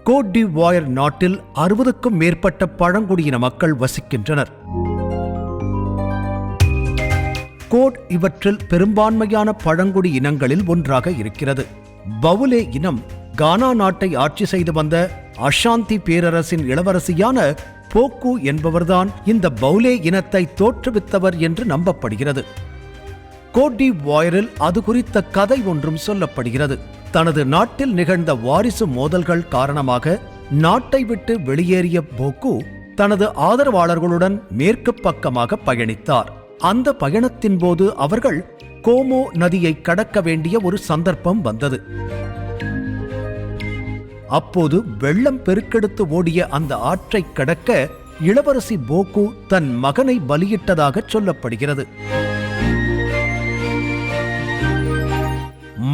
Code டிவோயர் நாட்டில் 60க்கும் மேற்பட்ட பழங்குடியின மக்கள் வசிக்கின்றனர். கோட் இவற்றில் பெரும்பான்மையான பழங்குடி இனங்களில் ஒன்றாக இருக்கிறது. பவுலே இனம் கானா நாட்டை ஆட்சி செய்து வந்த அஷாந்தி பேரரசின் இளவரசியான போக்கு என்பவர்தான் இந்த பவுலே இனத்தை தோற்றுவித்தவர் என்று நம்பப்படுகிறது. கோட் டிவோயரில் அது குறித்த கதை ஒன்றும் சொல்லப்படுகிறது. தனது நாட்டில் நிகழ்ந்த வாரிசு மோதல்கள் காரணமாக நாட்டை விட்டு வெளியேறிய போக்கு தனது ஆதரவாளர்களுடன் மேற்கு பக்கமாக பயணித்தார். அந்த பயணத்தின் போது அவர்கள் கோமோ நதியை கடக்க வேண்டிய ஒரு சந்தர்ப்பம் வந்தது. அப்போது வெள்ளம் பெருக்கெடுத்து ஓடிய அந்த ஆற்றை கடக்க இளவரசி போக்கு தன் மகனை பலியிட்டதாக சொல்லப்படுகிறது.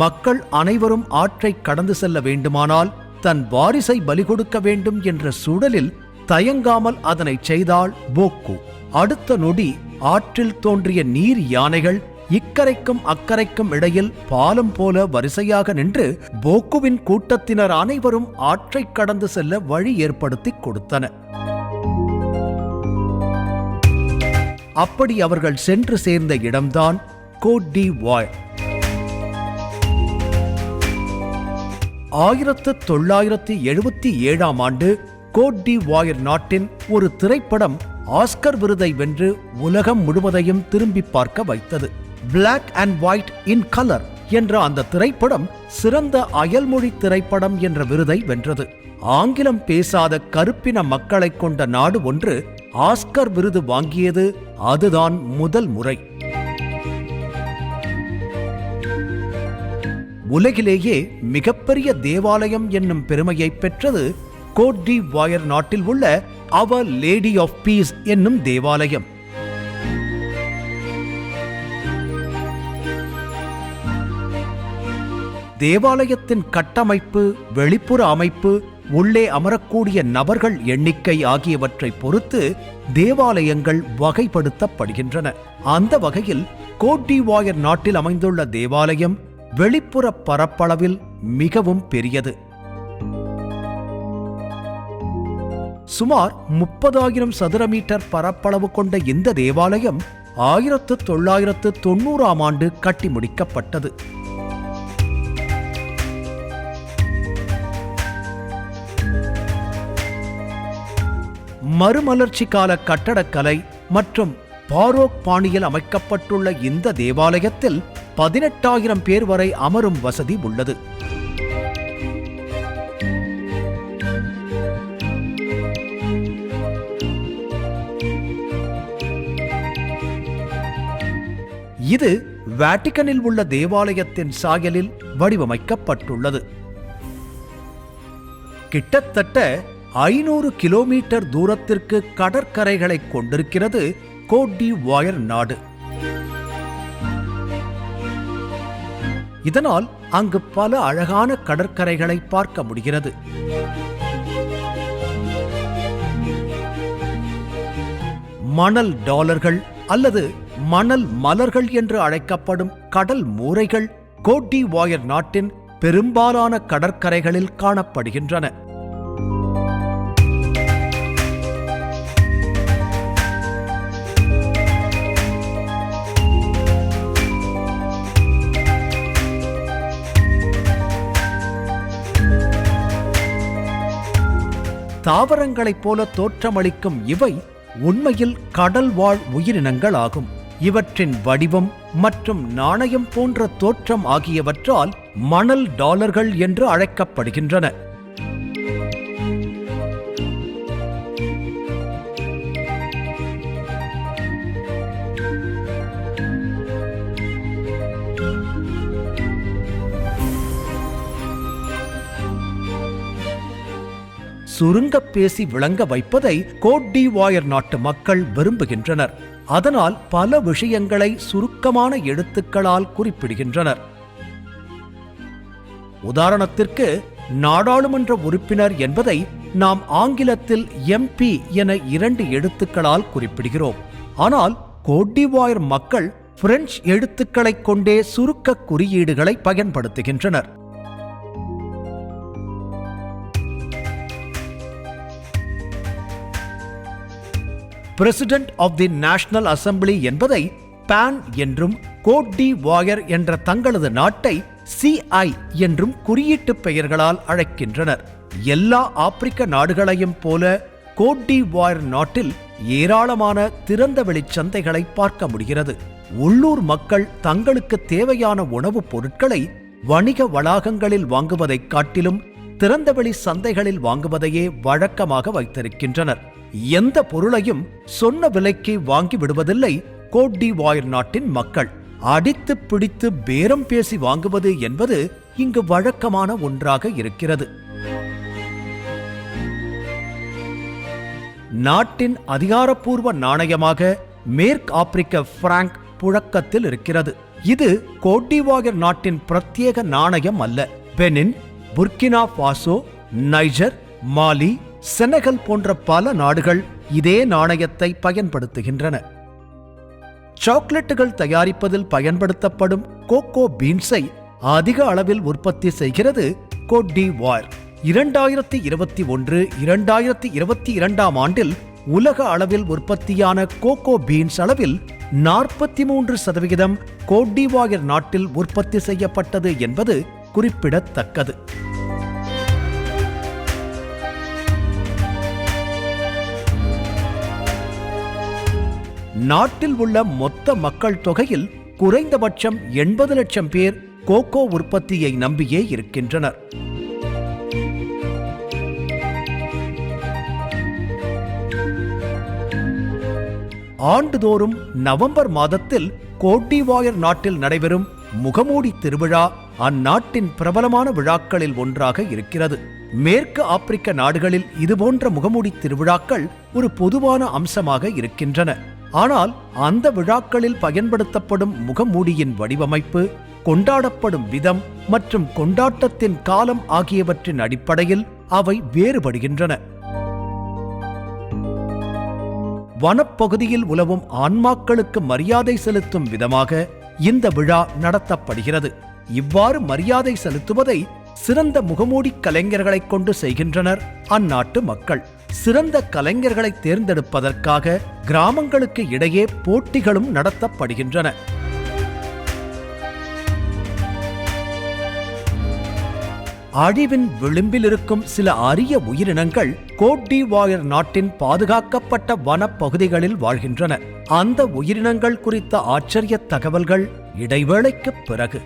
மக்கள் அனைவரும் ஆற்றை கடந்து செல்ல வேண்டுமானால் தன் வாரிசை பலி கொடுக்க வேண்டும் என்ற சூழலில் தயங்காமல் அதனை செய்தாள் போக்கு. அடுத்த நொடி ஆற்றில் தோன்றிய நீர் யானைகள் இக்கரைக்கும் அக்கரைக்கும் இடையில் பாலம் போல வரிசையாக நின்று போக்குவின் கூட்டத்தினர் அனைவரும் ஆற்றை கடந்து செல்ல வழி ஏற்படுத்தி கொடுத்தன. அப்படி அவர்கள் சென்று சேர்ந்த இடம்தான் கோட் டிவோயர். 1977ஆம் ஆண்டு கோட் டிவோயர் நாட்டின் ஒரு திரைப்படம் ஆஸ்கர் விருதை வென்று உலகம் முழுவதையும் திரும்பி பார்க்க வைத்தது. Black and white in colour என்ற அந்த திரைப்படம் சிறந்த அயல்மொழி திரைப்படம் என்ற விருதை வென்றது. ஆங்கிலம் பேசாத கருப்பின மக்களை கொண்ட நாடு ஒன்று ஆஸ்கர் விருது வாங்கியது அதுதான் முதல் முறை. உலகிலேயே மிகப்பெரிய தேவாலயம் என்னும் பெருமையை பெற்றது கோட் டிவோயர் நாட்டில் உள்ள அவர் லேடி ஆஃப் பீஸ் என்னும் தேவாலயம். தேவாலயத்தின் கட்டமைப்பு, வெளிப்புற அமைப்பு, உள்ளே அமரக்கூடிய நபர்கள் எண்ணிக்கை ஆகியவற்றை பொறுத்து தேவாலயங்கள் வகைப்படுத்தப்படுகின்றன. அந்த வகையில் கோட் டிவோயர் நாட்டில் அமைந்துள்ள தேவாலயம் வெளிப்புற பரப்பளவில் மிகவும் பெரியது. சுமார் 30,000 சதுர மீட்டர் பரப்பளவு கொண்ட இந்த தேவாலயம் 1990ஆம் ஆண்டு கட்டி முடிக்கப்பட்டது. மறுமலர்ச்சி கால கட்டடக்கலை மற்றும் பாரோக் பாணியில் அமைக்கப்பட்டுள்ள இந்த தேவாலயத்தில் 18,000 பேர் வரை அமரும் வசதி உள்ளது. இது வாட்டிகனில் உள்ள தேவாலயத்தின் சாயலில் வடிவமைக்கப்பட்டுள்ளது. கிட்டத்தட்ட 500 கிலோமீட்டர் தூரத்திற்கு கடற்கரைகளை கொண்டிருக்கிறது கோட் டிவோயர் நாடு. இதனால் அங்கு பல அழகான கடற்கரைகளை பார்க்க முடிகிறது. மணல் டாலர்கள் அல்லது மணல் மலர்கள் என்று அழைக்கப்படும் கடல் மூரைகள் கோட் டிவோயர் நாட்டின் பெரும்பாலான கடற்கரைகளில் காணப்படுகின்றன. தாவரங்களைப் போல தோற்றமளிக்கும் இவை உண்மையில் கடல் வாழ் உயிரினங்கள் ஆகும். இவற்றின் வடிவம் மற்றும் நாணயம் போன்ற தோற்றம் ஆகியவற்றால் மணல் டாலர்கள் என்று அழைக்கப்படுகின்றன. சுருங்க பேசி விளங்க வைப்பதை கோட் டிவோயர் நாட்டு மக்கள் விரும்புகின்றனர். அதனால் பல விஷயங்களை சுருக்கமான எழுத்துக்களால் குறிப்பிடுகின்றனர். உதாரணத்திற்கு நாடாளுமன்ற உறுப்பினர் என்பதை நாம் ஆங்கிலத்தில் MP என 2 எழுத்துக்களால் குறிப்பிடுகிறோம். ஆனால் கோட் டிவோயர் மக்கள் பிரெஞ்சு எழுத்துக்களைக் கொண்டே சுருக்க குறியீடுகளை பயன்படுத்துகின்றனர். President of the national assembly என்பதை பான் என்றும், கோட் டி வாயர் என்ற தங்களது நாட்டை CI என்றும் குறியீட்டு பெயர்களால் அழைக்கின்றனர். எல்லா ஆப்பிரிக்க நாடுகளையும் போல கோட் டி வாயர் நாட்டில் ஏராளமான திறந்தவெளி சந்தைகளை பார்க்க முடிகிறது. உள்ளூர் மக்கள் தங்களுக்கு தேவையான உணவுப் பொருட்களை வணிக வளாகங்களில் வாங்குவதைக் காட்டிலும் திறந்தவெளி சந்தைகளில் வாங்குவதையே வழக்கமாக வைத்திருக்கின்றனர். எந்த பொருளையும் சொன்ன விலைக்கு வாங்கி விடுவதில்லை கோட் டி வாயர் நாட்டின் மக்கள். அடித்து பிடித்து பேரம் பேசி வாங்குவது என்பது இங்கு வழக்கமான ஒன்றாக இருக்கிறது. நாட்டின் அதிகாரப்பூர்வ நாணயமாக மேற்கு ஆப்பிரிக்க பிராங்க் புழக்கத்தில் இருக்கிறது. இது கோட் டி வாயர் நாட்டின் பிரத்யேக நாணயம் அல்ல. பெனின், புர்கினா பாசோ, நைஜர், மாலி, செனகல் போன்ற பல நாடுகள் இதே நாணயத்தை பயன்படுத்துகின்றன. சாக்லேட்டுகள் தயாரிப்பதில் பயன்படுத்தப்படும் கோகோ பீன்ஸை அதிக அளவில் உற்பத்தி செய்கிறது கோட் டி வாயர். 2021-2022 ஆண்டில் உலக அளவில் உற்பத்தியான கோகோ பீன்ஸ் அளவில் 43% கோட் டி வாயர் நாட்டில் உற்பத்தி செய்யப்பட்டது என்பது குறிப்பிடத்தக்கது. நாட்டில் உள்ள மொத்த மக்கள் தொகையில் குறைந்தபட்சம் 80 லட்சம் பேர் கோகோ உற்பத்தியை நம்பியே இருக்கின்றனர். ஆண்டுதோறும் நவம்பர் மாதத்தில் கோட் டி வாயர் நாட்டில் நடைபெறும் முகமூடி திருவிழா அந்நாட்டின் பிரபலமான விழாக்களில் ஒன்றாக இருக்கிறது. மேற்கு ஆப்பிரிக்க நாடுகளில் இதுபோன்ற முகமூடி திருவிழாக்கள் ஒரு பொதுவான அம்சமாக இருக்கின்றன. ஆனால் அந்த விழாக்களில் பயன்படுத்தப்படும் முகமூடியின் வடிவமைப்பு, கொண்டாடப்படும் விதம் மற்றும் கொண்டாட்டத்தின் காலம் ஆகியவற்றின் அடிப்படையில் அவை வேறுபடுகின்றன. வனப்பகுதியில் உலவும் ஆன்மாக்களுக்கு மரியாதை செலுத்தும் விதமாக இந்த விழா நடத்தப்படுகிறது. இவ்வாறு மரியாதை செலுத்துவதை சிறந்த முகமூடி கலைஞர்களை கொண்டு செய்கின்றனர் அந்நாட்டு மக்கள். சிறந்த கலைஞர்களை தேர்ந்தெடுப்பதற்காக கிராமங்களுக்கு இடையே போட்டிகளும் நடத்தப்படுகின்றன. அழிவின் விளிம்பில் இருக்கும் சில அரிய உயிரினங்கள் கோட் டி வாயர் நாட்டின் பாதுகாக்கப்பட்ட வனப்பகுதிகளில் வாழ்கின்றன. அந்த உயிரினங்கள் குறித்த ஆச்சரிய தகவல்கள் இடைவேளைக்குப் பிறகு.